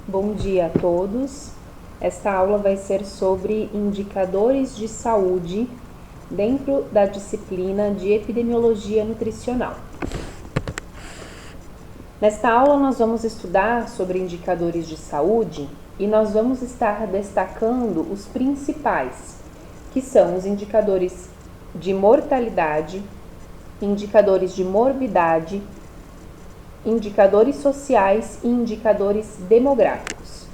Bom dia a todos. Esta aula vai ser sobre indicadores de saúde dentro da disciplina de epidemiologia nutricional. Nesta aula nós vamos estudar sobre indicadores de saúde e nós vamos estar destacando os principais, que são os indicadores de mortalidade, indicadores de morbidade, indicadores sociais e indicadores demográficos.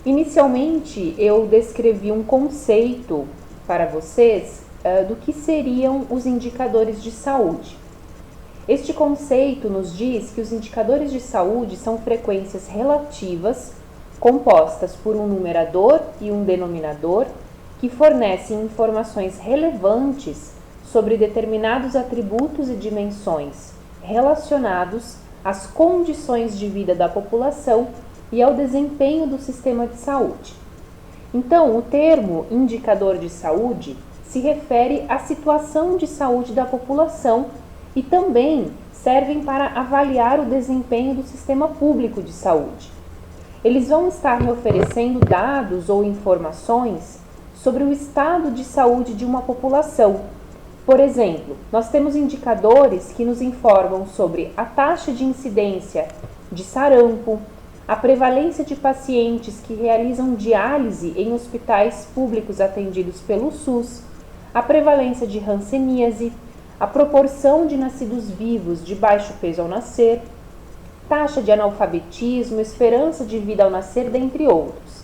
Inicialmente, eu descrevi um conceito para vocês do que seriam os indicadores de saúde. Este conceito nos diz que os indicadores de saúde são frequências relativas compostas por um numerador e um denominador que fornecem informações relevantes sobre determinados atributos e dimensões relacionados às condições de vida da população e ao desempenho do sistema de saúde. Então, o termo indicador de saúde se refere à situação de saúde da população e também servem para avaliar o desempenho do sistema público de saúde. Eles vão estar me oferecendo dados ou informações sobre o estado de saúde de uma população. Por exemplo, nós temos indicadores que nos informam sobre a taxa de incidência de sarampo, a prevalência de pacientes que realizam diálise em hospitais públicos atendidos pelo SUS, a prevalência de hanseníase, a proporção de nascidos vivos de baixo peso ao nascer, taxa de analfabetismo, esperança de vida ao nascer, dentre outros.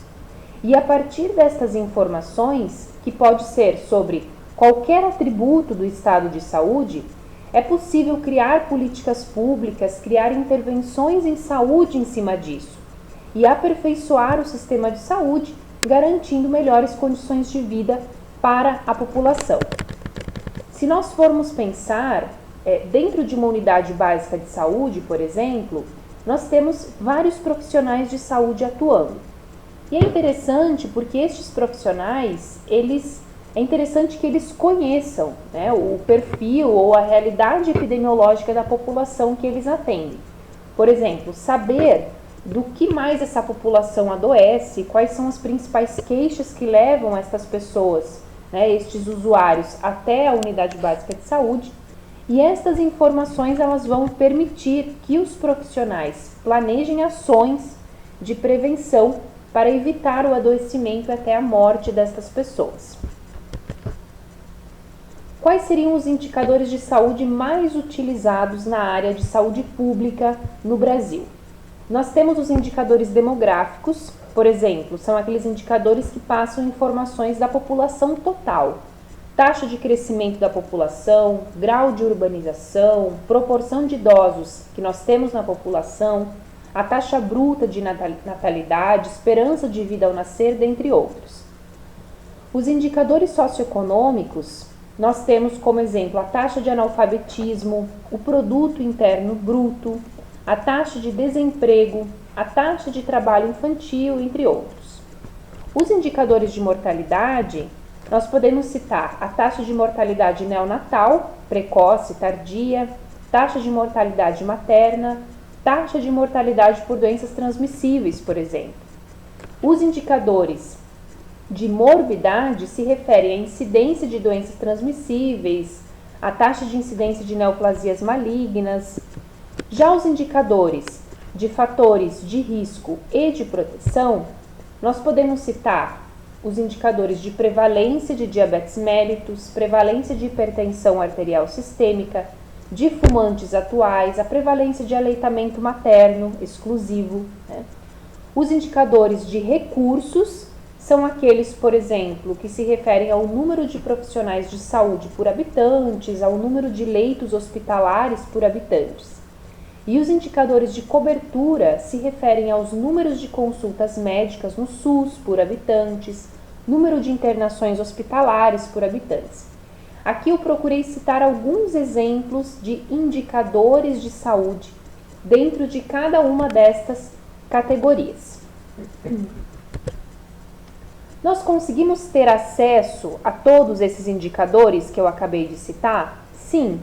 E a partir destas informações, que pode ser sobre qualquer atributo do estado de saúde, é possível criar políticas públicas, criar intervenções em saúde em cima disso e aperfeiçoar o sistema de saúde, garantindo melhores condições de vida para a população. Se nós formos pensar, dentro de uma unidade básica de saúde, por exemplo, nós temos vários profissionais de saúde atuando. E é interessante porque estes profissionais, é interessante que eles conheçam, né, o perfil ou a realidade epidemiológica da população que eles atendem. Por exemplo, saber do que mais essa população adoece, quais são as principais queixas que levam estas pessoas, né, estes usuários, até a unidade básica de saúde. E estas informações elas vão permitir que os profissionais planejem ações de prevenção para evitar o adoecimento e até a morte destas pessoas. Quais seriam os indicadores de saúde mais utilizados na área de saúde pública no Brasil? Nós temos os indicadores demográficos, por exemplo, são aqueles indicadores que passam informações da população total. Taxa de crescimento da população, grau de urbanização, proporção de idosos que nós temos na população, a taxa bruta de natalidade, esperança de vida ao nascer, dentre outros. Os indicadores socioeconômicos, nós temos como exemplo a taxa de analfabetismo, o produto interno bruto, a taxa de desemprego, a taxa de trabalho infantil, entre outros. Os indicadores de mortalidade, nós podemos citar a taxa de mortalidade neonatal, precoce, tardia, taxa de mortalidade materna, taxa de mortalidade por doenças transmissíveis, por exemplo. Os indicadores de morbidade se referem à incidência de doenças transmissíveis, a taxa de incidência de neoplasias malignas. Já os indicadores de fatores de risco e de proteção, nós podemos citar os indicadores de prevalência de diabetes mellitus, prevalência de hipertensão arterial sistêmica, de fumantes atuais, a prevalência de aleitamento materno exclusivo, né? Os indicadores de recursos são aqueles, por exemplo, que se referem ao número de profissionais de saúde por habitantes, ao número de leitos hospitalares por habitantes. E os indicadores de cobertura se referem aos números de consultas médicas no SUS por habitantes, número de internações hospitalares por habitantes. Aqui eu procurei citar alguns exemplos de indicadores de saúde dentro de cada uma destas categorias. Nós conseguimos ter acesso a todos esses indicadores que eu acabei de citar? Sim.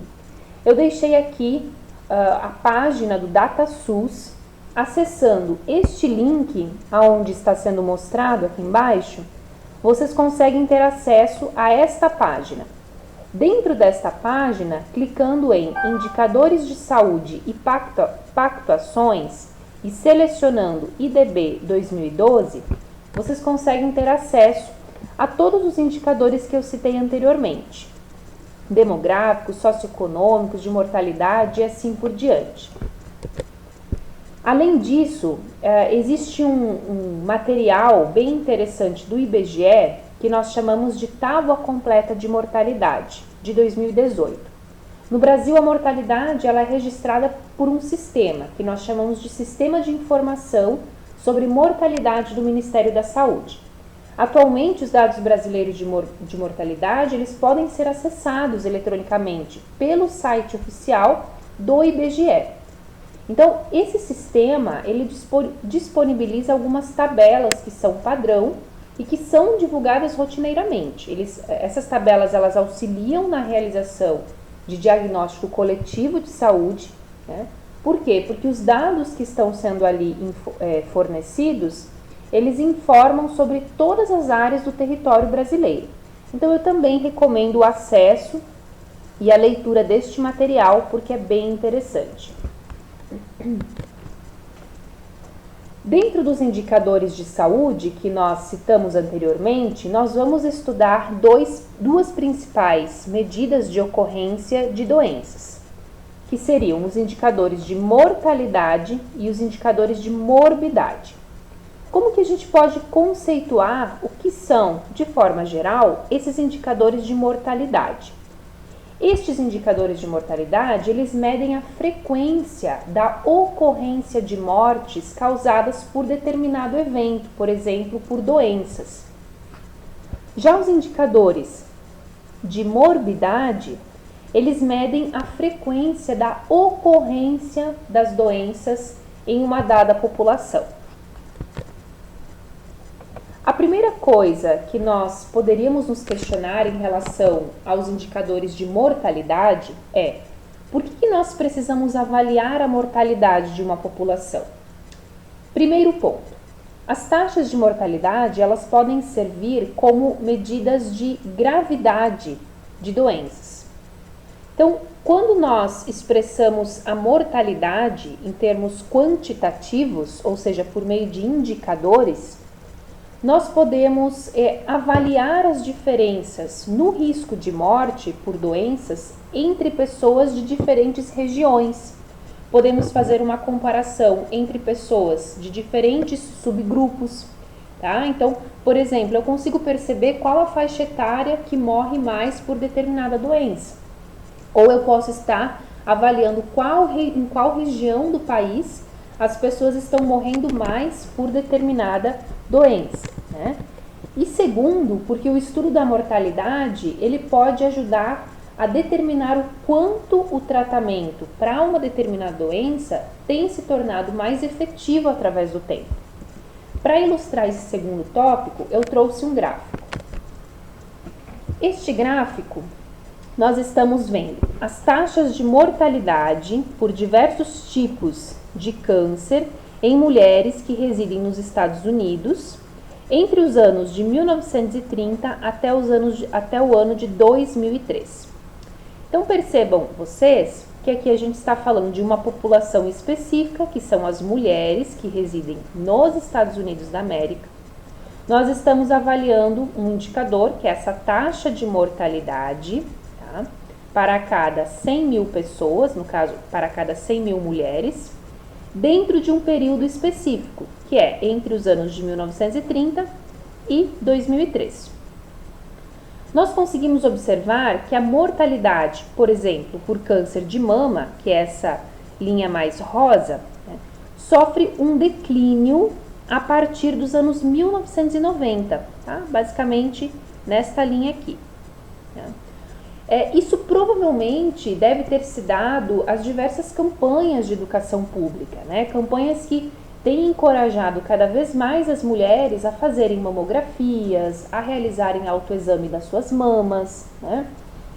Eu deixei aqui a página do DataSUS, Acessando este link, aonde está sendo mostrado aqui embaixo, vocês conseguem ter acesso a esta página. Dentro desta página, clicando em Indicadores de Saúde e Pactuações e selecionando IDB 2012, vocês conseguem ter acesso a todos os indicadores que eu citei anteriormente, demográficos, socioeconômicos, de mortalidade e assim por diante. Além disso, existe um material bem interessante do IBGE que nós chamamos de Tábua Completa de Mortalidade, de 2018. No Brasil, a mortalidade ela é registrada por um sistema, que nós chamamos de Sistema de Informação sobre Mortalidade do Ministério da Saúde. Atualmente, os dados brasileiros de mortalidade eles podem ser acessados eletronicamente pelo site oficial do IBGE. Então, esse sistema ele disponibiliza algumas tabelas que são padrão e que são divulgadas rotineiramente. Essas tabelas elas auxiliam na realização de diagnóstico coletivo de saúde. Né? Por quê? Porque os dados que estão sendo ali fornecidos, eles informam sobre todas as áreas do território brasileiro. Então, eu também recomendo o acesso e a leitura deste material, porque é bem interessante. Dentro dos indicadores de saúde que nós citamos anteriormente, nós vamos estudar duas principais medidas de ocorrência de doenças, que seriam os indicadores de mortalidade e os indicadores de morbidade. Como que a gente pode conceituar o que são, de forma geral, esses indicadores de mortalidade? Estes indicadores de mortalidade, eles medem a frequência da ocorrência de mortes causadas por determinado evento, por exemplo, por doenças. Já os indicadores de morbidade, eles medem a frequência da ocorrência das doenças em uma dada população. A primeira coisa que nós poderíamos nos questionar em relação aos indicadores de mortalidade é: por que nós precisamos avaliar a mortalidade de uma população? Primeiro ponto, as taxas de mortalidade elas podem servir como medidas de gravidade de doenças. Então, quando nós expressamos a mortalidade em termos quantitativos, ou seja, por meio de indicadores, nós podemos avaliar as diferenças no risco de morte por doenças entre pessoas de diferentes regiões. Podemos fazer uma comparação entre pessoas de diferentes subgrupos. Tá? Então, por exemplo, eu consigo perceber qual a faixa etária que morre mais por determinada doença. Ou eu posso estar avaliando em qual região do país as pessoas estão morrendo mais por determinada doença, né? E segundo, porque o estudo da mortalidade, ele pode ajudar a determinar o quanto o tratamento para uma determinada doença tem se tornado mais efetivo através do tempo. Para ilustrar esse segundo tópico, eu trouxe um gráfico. Este gráfico, nós estamos vendo as taxas de mortalidade por diversos tipos de câncer em mulheres que residem nos Estados Unidos entre os anos de 1930 até o ano de 2003. Então percebam vocês que aqui a gente está falando de uma população específica, que são as mulheres que residem nos Estados Unidos da América. Nós estamos avaliando um indicador, que é essa taxa de mortalidade, tá? Para cada 100 mil pessoas, no caso, para cada 100 mil mulheres, dentro de um período específico, que é entre os anos de 1930 e 2003. Nós conseguimos observar que a mortalidade, por exemplo, por câncer de mama, que é essa linha mais rosa, né, sofre um declínio a partir dos anos 1990, tá? Basicamente nesta linha aqui. Né? Isso provavelmente deve ter se dado às diversas campanhas de educação pública, né? Campanhas que têm encorajado cada vez mais as mulheres a fazerem mamografias, a realizarem autoexame das suas mamas, né?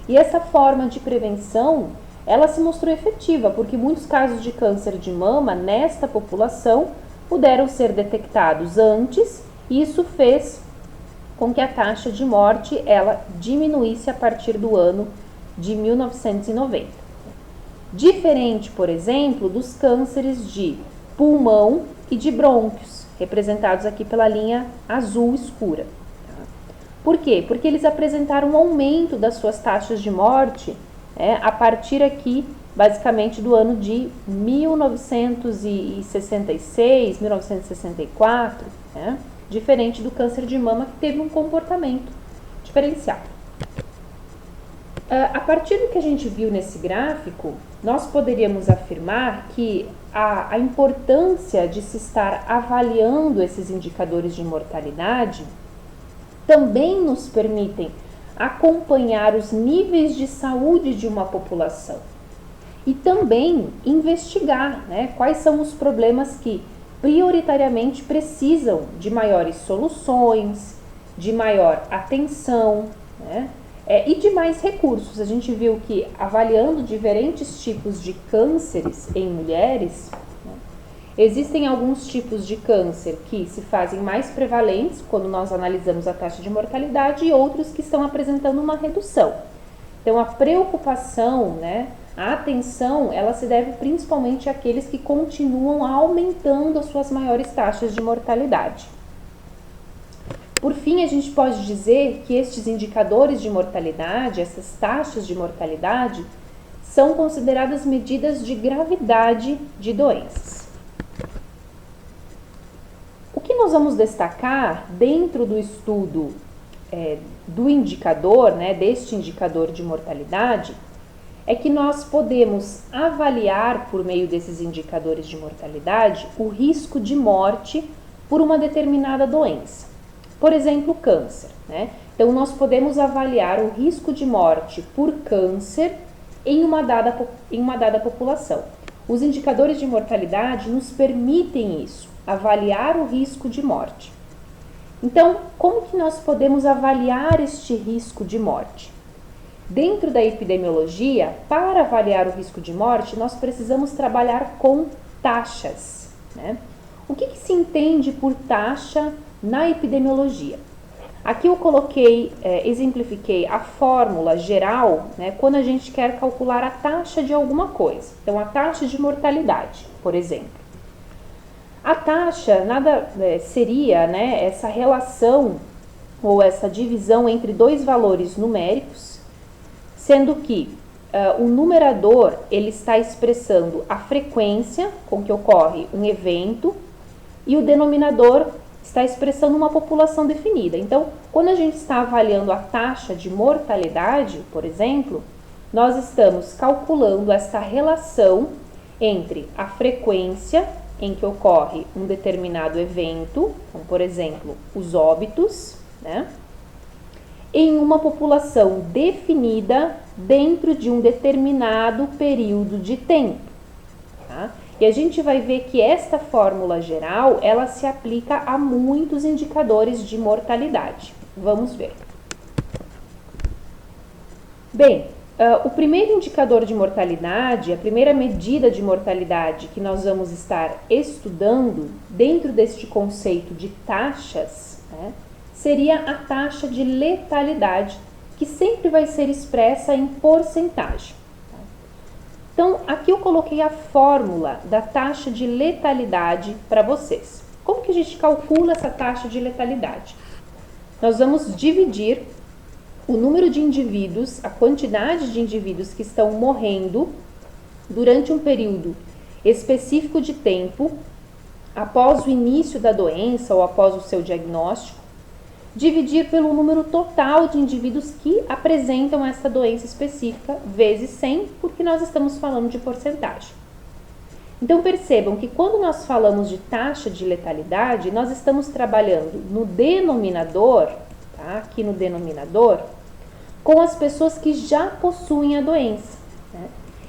E essa forma de prevenção, ela se mostrou efetiva, porque muitos casos de câncer de mama nesta população puderam ser detectados antes, e isso fez com que a taxa de morte ela diminuísse a partir do ano de 1990. Diferente, por exemplo, dos cânceres de pulmão e de brônquios, representados aqui pela linha azul escura. Por quê? Porque eles apresentaram um aumento das suas taxas de morte a partir aqui, basicamente, do ano de 1966, 1964, diferente do câncer de mama, que teve um comportamento diferenciado. A partir do que a gente viu nesse gráfico, nós poderíamos afirmar que a importância de se estar avaliando esses indicadores de mortalidade também nos permitem acompanhar os níveis de saúde de uma população e também investigar quais são os problemas que prioritariamente precisam de maiores soluções, de maior atenção, e de mais recursos. A gente viu que, avaliando diferentes tipos de cânceres em mulheres, existem alguns tipos de câncer que se fazem mais prevalentes quando nós analisamos a taxa de mortalidade e outros que estão apresentando uma redução. Então, a preocupação, a atenção, ela se deve principalmente àqueles que continuam aumentando as suas maiores taxas de mortalidade. Por fim, a gente pode dizer que estes indicadores de mortalidade, essas taxas de mortalidade, são consideradas medidas de gravidade de doenças. O que nós vamos destacar dentro do estudo do indicador, deste indicador de mortalidade, é que nós podemos avaliar, por meio desses indicadores de mortalidade, o risco de morte por uma determinada doença. Por exemplo, câncer. Então, nós podemos avaliar o risco de morte por câncer em uma dada população. Os indicadores de mortalidade nos permitem isso, avaliar o risco de morte. Então, como que nós podemos avaliar este risco de morte? Dentro da epidemiologia, para avaliar o risco de morte, nós precisamos trabalhar com taxas. O que se entende por taxa na epidemiologia? Aqui eu exemplifiquei a fórmula geral, quando a gente quer calcular a taxa de alguma coisa. Então, a taxa de mortalidade, por exemplo. A taxa seria essa relação ou essa divisão entre dois valores numéricos, sendo que o numerador ele está expressando a frequência com que ocorre um evento e o denominador está expressando uma população definida. Então, quando a gente está avaliando a taxa de mortalidade, por exemplo, nós estamos calculando esta relação entre a frequência em que ocorre um determinado evento, como por exemplo, os óbitos, em uma população definida dentro de um determinado período de tempo. E a gente vai ver que esta fórmula geral, ela se aplica a muitos indicadores de mortalidade. Vamos ver. Bem, o primeiro indicador de mortalidade, a primeira medida de mortalidade que nós vamos estar estudando dentro deste conceito de taxas, seria a taxa de letalidade, que sempre vai ser expressa em porcentagem. Então, aqui eu coloquei a fórmula da taxa de letalidade para vocês. Como que a gente calcula essa taxa de letalidade? Nós vamos dividir o número de indivíduos, a quantidade de indivíduos que estão morrendo durante um período específico de tempo, após o início da doença ou após o seu diagnóstico, dividir pelo número total de indivíduos que apresentam essa doença específica, vezes 100, porque nós estamos falando de porcentagem. Então, percebam que quando nós falamos de taxa de letalidade, nós estamos trabalhando no denominador, aqui no denominador, com as pessoas que já possuem a doença.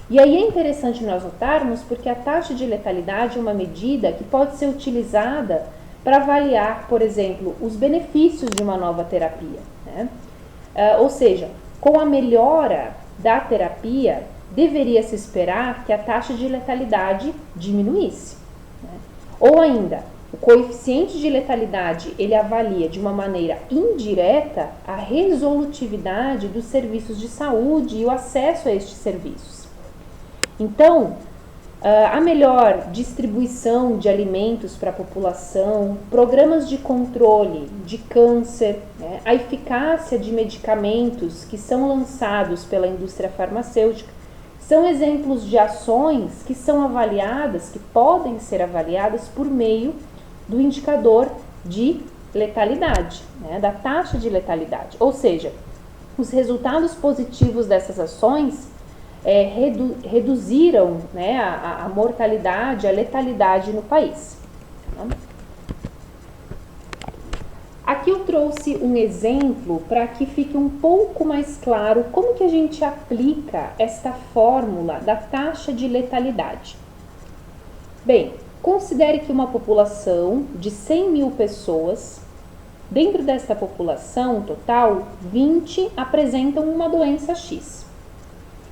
E aí é interessante nós notarmos, porque a taxa de letalidade é uma medida que pode ser utilizada para avaliar, por exemplo, os benefícios de uma nova terapia. Ou seja, com a melhora da terapia, deveria se esperar que a taxa de letalidade diminuísse, né? Ou ainda, o coeficiente de letalidade, ele avalia de uma maneira indireta a resolutividade dos serviços de saúde e o acesso a estes serviços. Então, a melhor distribuição de alimentos para a população, programas de controle de câncer, né, a eficácia de medicamentos que são lançados pela indústria farmacêutica, são exemplos de ações que são avaliadas, que podem ser avaliadas por meio do indicador de letalidade, né, da taxa de letalidade. Ou seja, os resultados positivos dessas ações reduziram, né, a mortalidade, a letalidade no país. Aqui eu trouxe um exemplo para que fique um pouco mais claro como que a gente aplica esta fórmula da taxa de letalidade. Bem, considere que uma população de 100 mil pessoas, dentro desta população total, 20 apresentam uma doença X.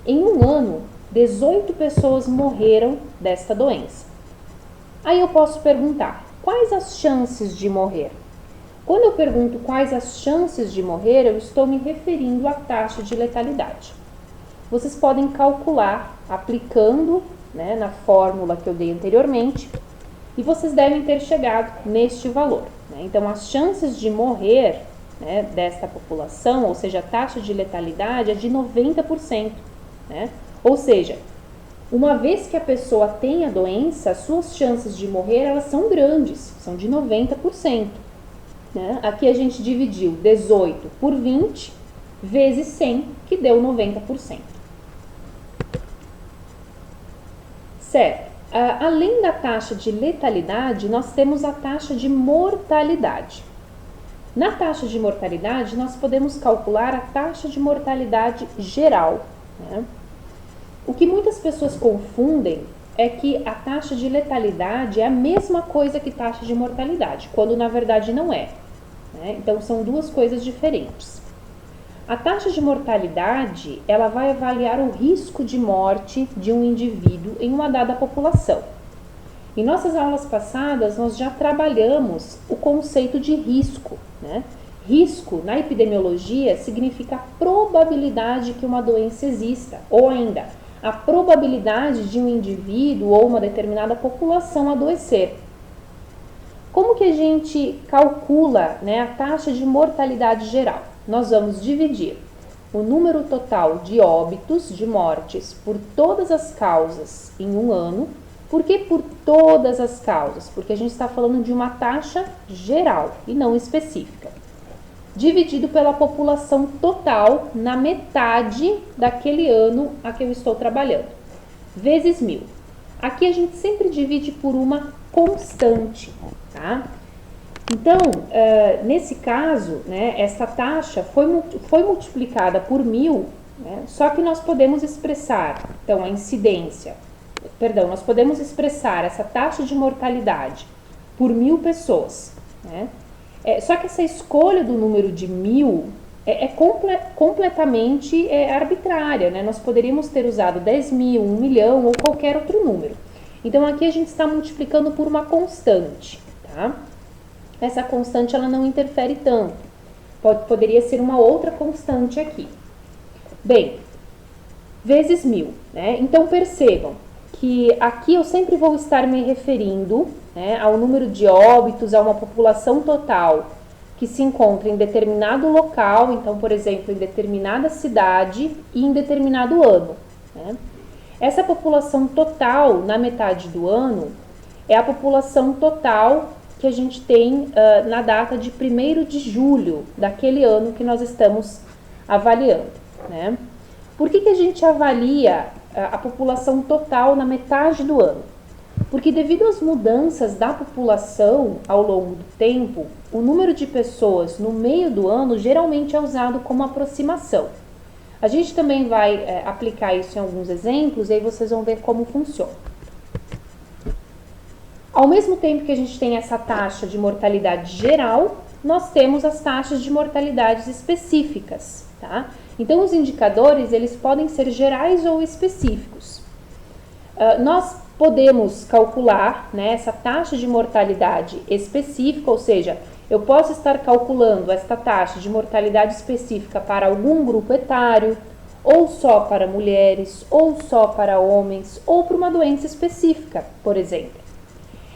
Em um ano, 18 pessoas morreram desta doença. Aí eu posso perguntar, quais as chances de morrer? Quando eu pergunto quais as chances de morrer, eu estou me referindo à taxa de letalidade. Vocês podem calcular aplicando, né, na fórmula que eu dei anteriormente, e vocês devem ter chegado neste valor, né? Então, as chances de morrer, né, desta população, ou seja, a taxa de letalidade é de 90%. Né? Ou seja, uma vez que a pessoa tem a doença, as suas chances de morrer elas são grandes, são de 90%. Né? Aqui a gente dividiu 18 por 20 vezes 100, que deu 90%. Certo. Além da taxa de letalidade, nós temos a taxa de mortalidade. Na taxa de mortalidade, nós podemos calcular a taxa de mortalidade geral. Né? O que muitas pessoas confundem é que a taxa de letalidade é a mesma coisa que taxa de mortalidade, quando na verdade não é. Né? Então são duas coisas diferentes. A taxa de mortalidade, ela vai avaliar o risco de morte de um indivíduo em uma dada população. Em nossas aulas passadas, nós já trabalhamos o conceito de risco, né? Risco, na epidemiologia, significa a probabilidade que uma doença exista, ou ainda, a probabilidade de um indivíduo ou uma determinada população adoecer. Como que a gente calcula, né, a taxa de mortalidade geral? Nós vamos dividir o número total de óbitos, de mortes, por todas as causas em um ano. Por que por todas as causas? Porque a gente está falando de uma taxa geral e não específica. Dividido pela população total na metade daquele ano a que eu estou trabalhando, vezes 1000. Aqui a gente sempre divide por uma constante, tá? Então, nesse caso, né, essa taxa foi multiplicada por 1000, né, só que nós podemos expressar, então, a incidência, nós podemos expressar essa taxa de mortalidade por 1000 pessoas, né? Só que essa escolha do número de 1000 é completamente arbitrária, né? Nós poderíamos ter usado 10.000, 1 milhão ou qualquer outro número. Então, aqui a gente está multiplicando por uma constante, tá? Essa constante, ela não interfere tanto. Poderia ser uma outra constante aqui. Bem, vezes 1000, né? Então, percebam que aqui eu sempre vou estar me referindo, né, ao número de óbitos, a uma população total que se encontra em determinado local, então, por exemplo, em determinada cidade e em determinado ano. Né? Essa população total, na metade do ano, é a população total que a gente tem na data de 1º de julho daquele ano que nós estamos avaliando. Né? Por que a gente avalia a população total na metade do ano? Porque devido às mudanças da população ao longo do tempo, o número de pessoas no meio do ano geralmente é usado como aproximação. A gente também vai aplicar isso em alguns exemplos e aí vocês vão ver como funciona. Ao mesmo tempo que a gente tem essa taxa de mortalidade geral, nós temos as taxas de mortalidades específicas. tá? Então, os indicadores, eles podem ser gerais ou específicos. Nós podemos calcular, né, essa taxa de mortalidade específica, ou seja, eu posso estar calculando esta taxa de mortalidade específica para algum grupo etário, ou só para mulheres, ou só para homens, ou para uma doença específica, por exemplo.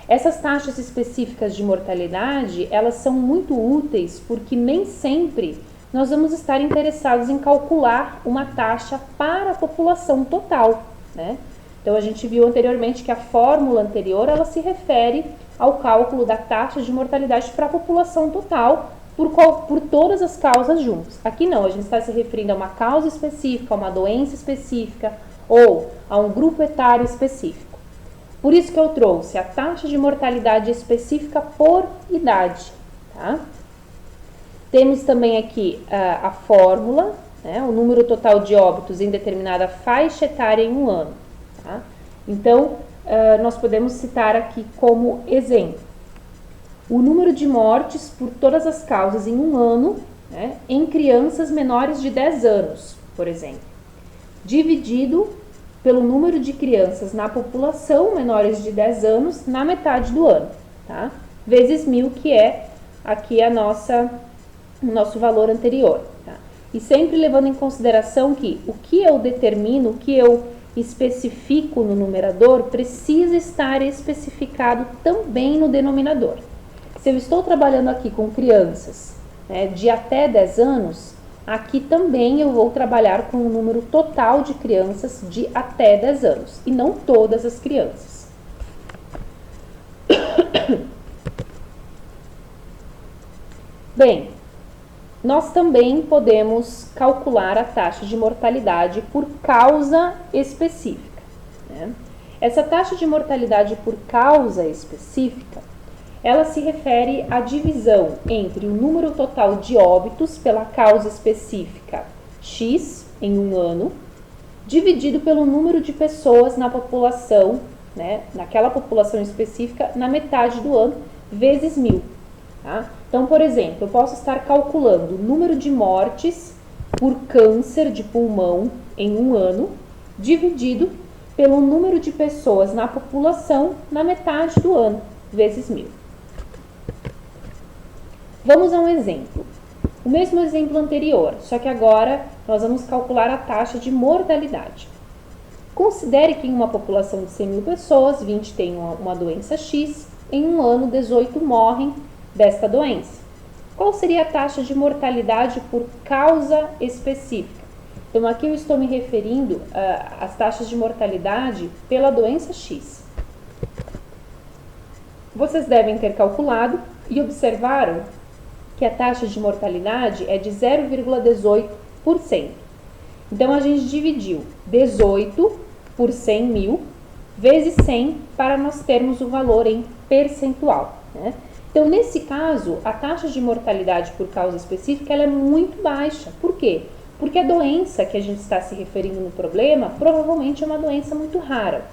Essas taxas específicas de mortalidade, elas são muito úteis porque nem sempre nós vamos estar interessados em calcular uma taxa para a população total, né? Então, a gente viu anteriormente que a fórmula anterior, ela se refere ao cálculo da taxa de mortalidade para a população total, por todas as causas juntas. Aqui não, a gente está se referindo a uma causa específica, a uma doença específica ou a um grupo etário específico. Por isso que eu trouxe a taxa de mortalidade específica por idade, tá? Temos também aqui a fórmula, né, o número total de óbitos em determinada faixa etária em um ano. Tá? Então, nós podemos citar aqui como exemplo o número de mortes por todas as causas em um ano, né, em crianças menores de 10 anos, por exemplo, dividido pelo número de crianças na população menores de 10 anos na metade do ano, tá? Vezes 1000, que é aqui o nosso valor anterior. Tá? E sempre levando em consideração que o que eu determino, o que eu especifico no numerador, precisa estar especificado também no denominador. Se eu estou trabalhando aqui com crianças, né, de até 10 anos, aqui também eu vou trabalhar com o número total de crianças de até 10 anos, e não todas as crianças. Bem, nós também podemos calcular a taxa de mortalidade por causa específica, né? Essa taxa de mortalidade por causa específica, ela se refere à divisão entre o número total de óbitos pela causa específica X em um ano, dividido pelo número de pessoas na população, né, naquela população específica, na metade do ano, vezes 1000. Tá? Então, por exemplo, eu posso estar calculando o número de mortes por câncer de pulmão em um ano, dividido pelo número de pessoas na população na metade do ano, vezes 1000. Vamos a um exemplo. O mesmo exemplo anterior, só que agora nós vamos calcular a taxa de mortalidade. Considere que em uma população de 100.000 pessoas, 20 têm uma doença X, em um ano 18 morrem desta doença. Qual seria a taxa de mortalidade por causa específica? Então, aqui eu estou me referindo às taxas de mortalidade pela doença X. Vocês devem ter calculado e observaram que a taxa de mortalidade é de 0,18%. Então, a gente dividiu 18 por 100.000 vezes 100 para nós termos o valor em percentual, né? Então, nesse caso, a taxa de mortalidade por causa específica ela é muito baixa. Por quê? Porque a doença que a gente está se referindo no problema provavelmente é uma doença muito rara.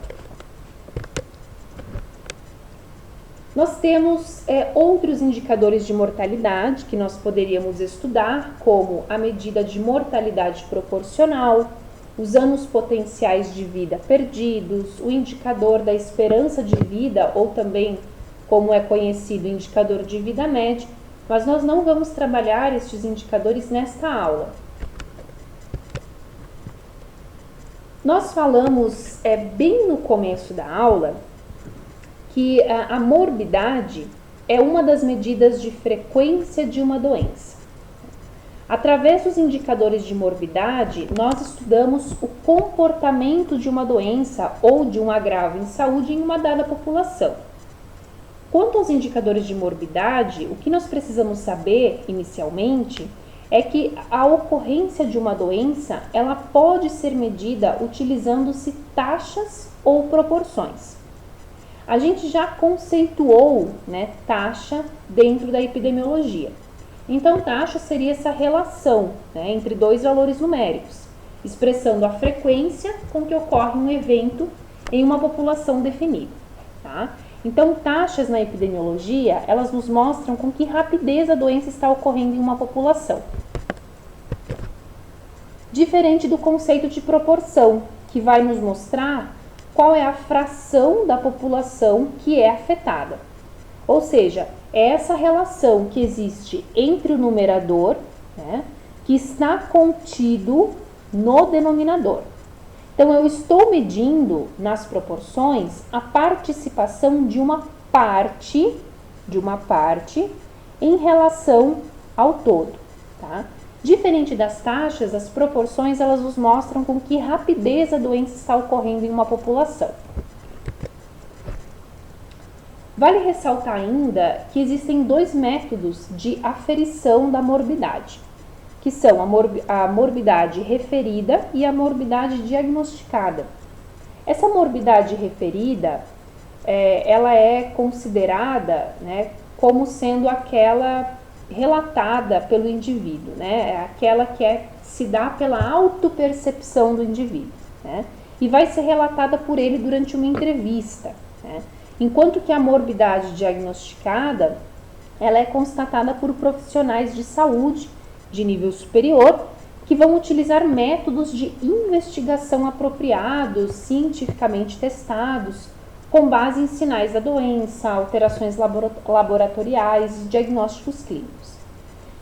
Nós temos outros indicadores de mortalidade que nós poderíamos estudar, como a medida de mortalidade proporcional, os anos potenciais de vida perdidos, o indicador da esperança de vida, ou também, como é conhecido, o indicador de vida média, mas nós não vamos trabalhar estes indicadores nesta aula. Nós falamos bem no começo da aula que a morbidade é uma das medidas de frequência de uma doença. Através dos indicadores de morbidade, nós estudamos o comportamento de uma doença ou de um agravo em saúde em uma dada população. Quanto aos indicadores de morbidade, o que nós precisamos saber inicialmente é que a ocorrência de uma doença ela pode ser medida utilizando-se taxas ou proporções. A gente já conceituou, né, taxa dentro da epidemiologia. Então, taxa seria essa relação, né, entre dois valores numéricos, expressando a frequência com que ocorre um evento em uma população definida. Tá? Então, taxas na epidemiologia, elas nos mostram com que rapidez a doença está ocorrendo em uma população. diferente do conceito de proporção, que vai nos mostrar qual é a fração da população que é afetada. Ou seja, é essa relação que existe entre o numerador, né, que está contido no denominador. Então, eu estou medindo nas proporções a participação de uma parte em relação ao todo, tá? Diferente das taxas, as proporções elas nos mostram com que rapidez a doença está ocorrendo em uma população. Vale ressaltar ainda que existem dois métodos de aferição da morbidade, que são a morbidade referida e a morbidade diagnosticada. Essa morbidade referida, ela é considerada, né, como sendo aquela relatada pelo indivíduo, né, é aquela que se dá pela autopercepção do indivíduo, né, e vai ser relatada por ele durante uma entrevista, né, enquanto que a morbidade diagnosticada, ela é constatada por profissionais de saúde de nível superior, que vão utilizar métodos de investigação apropriados, cientificamente testados, com base em sinais da doença, alterações laboratoriais e diagnósticos clínicos.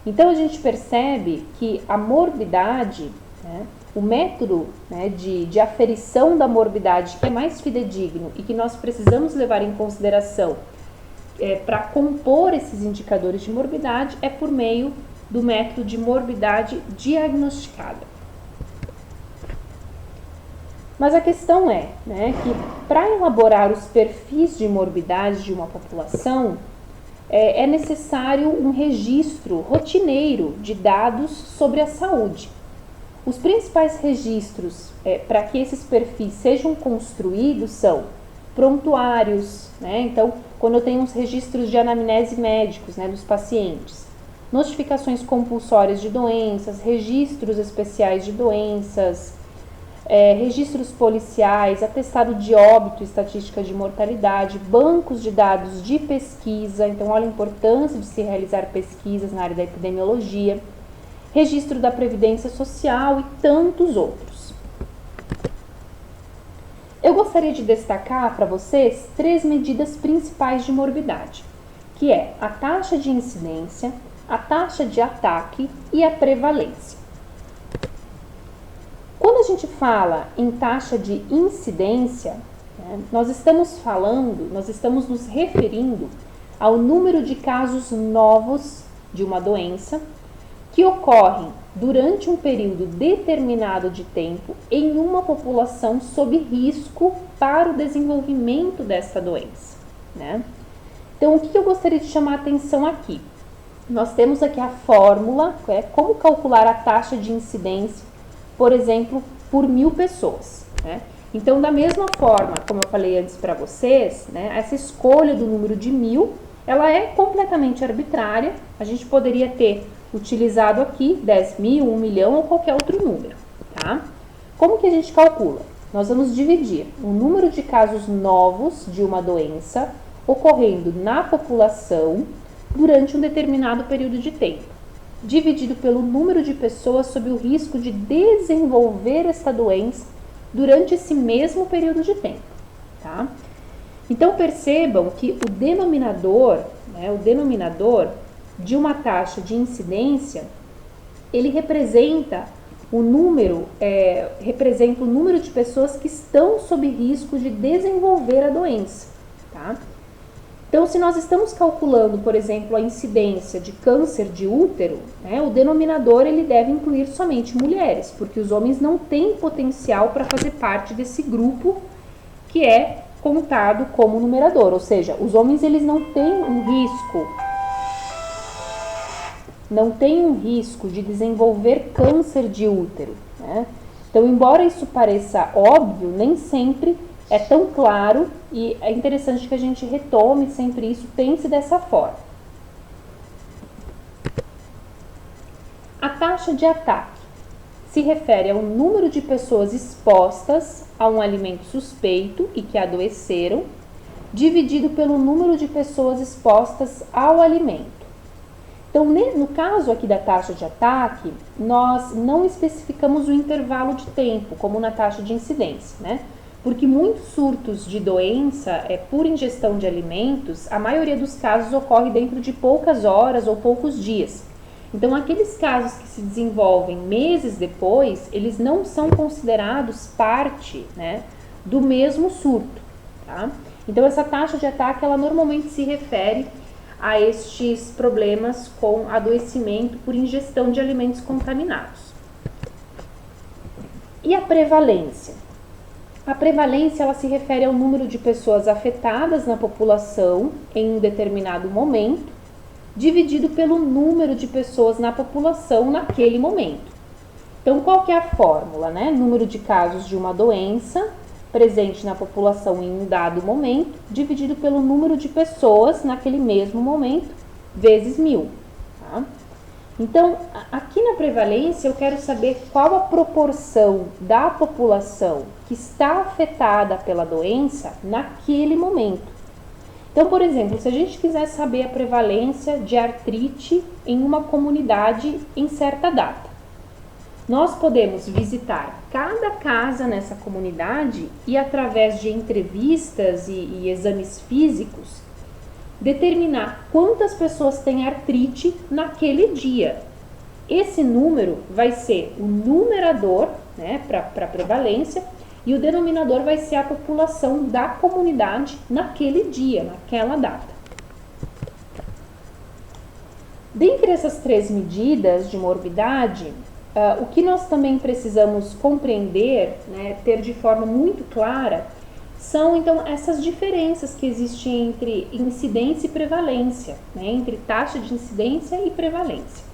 Então, a gente percebe que a morbidade, né, o método, né, de aferição da morbidade que é mais fidedigno e que nós precisamos levar em consideração para compor esses indicadores de morbidade é por meio do método de morbidade diagnosticada. Mas a questão é, né, que para elaborar os perfis de morbidade de uma população, é necessário um registro rotineiro de dados sobre a saúde. Os principais registros para que esses perfis sejam construídos são prontuários, né? Então, quando eu tenho os registros de anamnese médicos, né, dos pacientes, notificações compulsórias de doenças, registros especiais de doenças, registros policiais, atestado de óbito, estatística de mortalidade, bancos de dados de pesquisa, então olha a importância de se realizar pesquisas na área da epidemiologia, registro da Previdência Social e tantos outros. Eu gostaria de destacar para vocês 3 medidas principais de morbidade, que é a taxa de incidência, a taxa de ataque e a prevalência. Quando a gente fala em taxa de incidência, né, nós estamos nos referindo ao número de casos novos de uma doença que ocorrem durante um período determinado de tempo em uma população sob risco para o desenvolvimento dessa doença, né? Então, o que eu gostaria de chamar a atenção aqui? Nós temos aqui a fórmula, como calcular a taxa de incidência, por exemplo, por 1000 pessoas, né? Então, da mesma forma, como eu falei antes para vocês, né, essa escolha do número de 1000, ela é completamente arbitrária. A gente poderia ter utilizado aqui 10.000, 1 milhão ou qualquer outro número, tá? Como que a gente calcula? Nós vamos dividir o número de casos novos de uma doença ocorrendo na população durante um determinado período de tempo, dividido pelo número de pessoas sob o risco de desenvolver esta doença durante esse mesmo período de tempo, tá? Então, percebam que o denominador de uma taxa de incidência, ele representa o número de pessoas que estão sob risco de desenvolver a doença, tá? Então, se nós estamos calculando, por exemplo, a incidência de câncer de útero, né, o denominador ele deve incluir somente mulheres, porque os homens não têm potencial para fazer parte desse grupo que é contado como numerador, ou seja, os homens eles não têm um risco de desenvolver câncer de útero, né? Então, embora isso pareça óbvio, nem sempre é tão claro e é interessante que a gente retome sempre isso, pense dessa forma. A taxa de ataque se refere ao número de pessoas expostas a um alimento suspeito e que adoeceram, dividido pelo número de pessoas expostas ao alimento. Então, no caso aqui da taxa de ataque, nós não especificamos o intervalo de tempo, como na taxa de incidência, né? Porque muitos surtos de doença por ingestão de alimentos, a maioria dos casos ocorre dentro de poucas horas ou poucos dias. Então, aqueles casos que se desenvolvem meses depois, eles não são considerados parte, né, do mesmo surto, tá? Então, essa taxa de ataque, ela normalmente se refere a estes problemas com adoecimento por ingestão de alimentos contaminados. E a prevalência? A prevalência, ela se refere ao número de pessoas afetadas na população em um determinado momento, dividido pelo número de pessoas na população naquele momento. Então, qual que é a fórmula, né? Número de casos de uma doença presente na população em um dado momento, dividido pelo número de pessoas naquele mesmo momento, vezes 1000. Tá? Então, aqui na prevalência, eu quero saber qual a proporção da população que está afetada pela doença naquele momento. Então, por exemplo, se a gente quiser saber a prevalência de artrite em uma comunidade em certa data, nós podemos visitar cada casa nessa comunidade e, através de entrevistas e exames físicos, determinar quantas pessoas têm artrite naquele dia. Esse número vai ser o numerador, né, para a prevalência, e o denominador vai ser a população da comunidade naquele dia, naquela data. Dentre essas 3 medidas de morbidade, o que nós também precisamos compreender, né, ter de forma muito clara, são então essas diferenças que existem entre incidência e prevalência, né, entre taxa de incidência e prevalência.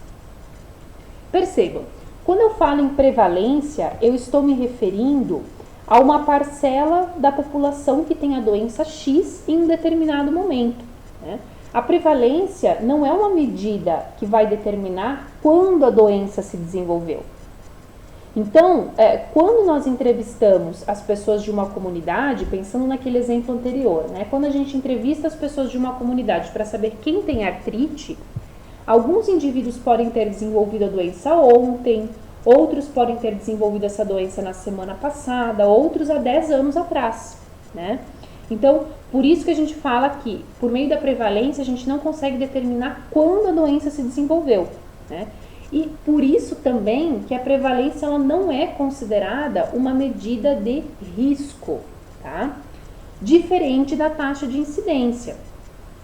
Percebam, quando eu falo em prevalência, eu estou me referindo a uma parcela da população que tem a doença X em um determinado momento, né? A prevalência não é uma medida que vai determinar quando a doença se desenvolveu. Então, quando nós entrevistamos as pessoas de uma comunidade, pensando naquele exemplo anterior, né? Quando a gente entrevista as pessoas de uma comunidade para saber quem tem artrite, alguns indivíduos podem ter desenvolvido a doença ontem, outros podem ter desenvolvido essa doença na semana passada, outros há 10 anos atrás, né? Então, por isso que a gente fala que, por meio da prevalência, a gente não consegue determinar quando a doença se desenvolveu, né? E por isso também que a prevalência ela não é considerada uma medida de risco, tá? Diferente da taxa de incidência.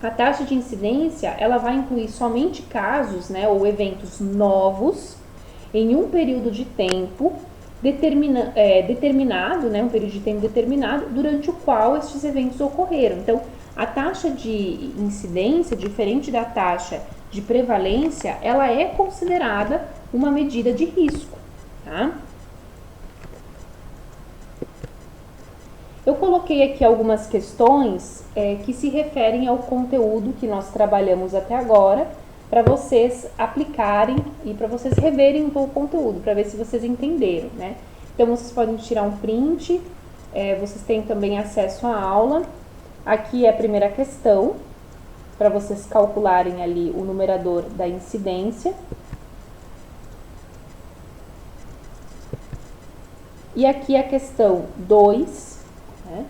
A taxa de incidência, ela vai incluir somente casos, né, ou eventos novos em um período de tempo determinado, né, um período de tempo determinado, durante o qual estes eventos ocorreram. Então, a taxa de incidência, diferente da taxa de prevalência, ela é considerada uma medida de risco, tá? Eu coloquei aqui algumas questões que se referem ao conteúdo que nós trabalhamos até agora, para vocês aplicarem e para vocês reverem o conteúdo, para ver se vocês entenderam, né? Então, vocês podem tirar um print, vocês têm também acesso à aula. Aqui é a primeira questão, para vocês calcularem ali o numerador da incidência. E aqui a questão 2, né?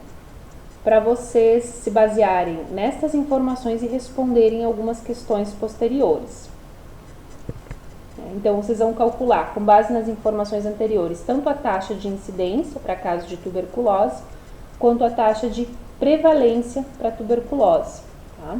Para vocês se basearem nestas informações e responderem algumas questões posteriores. Então, vocês vão calcular, com base nas informações anteriores, tanto a taxa de incidência para casos de tuberculose, quanto a taxa de prevalência para tuberculose, tá?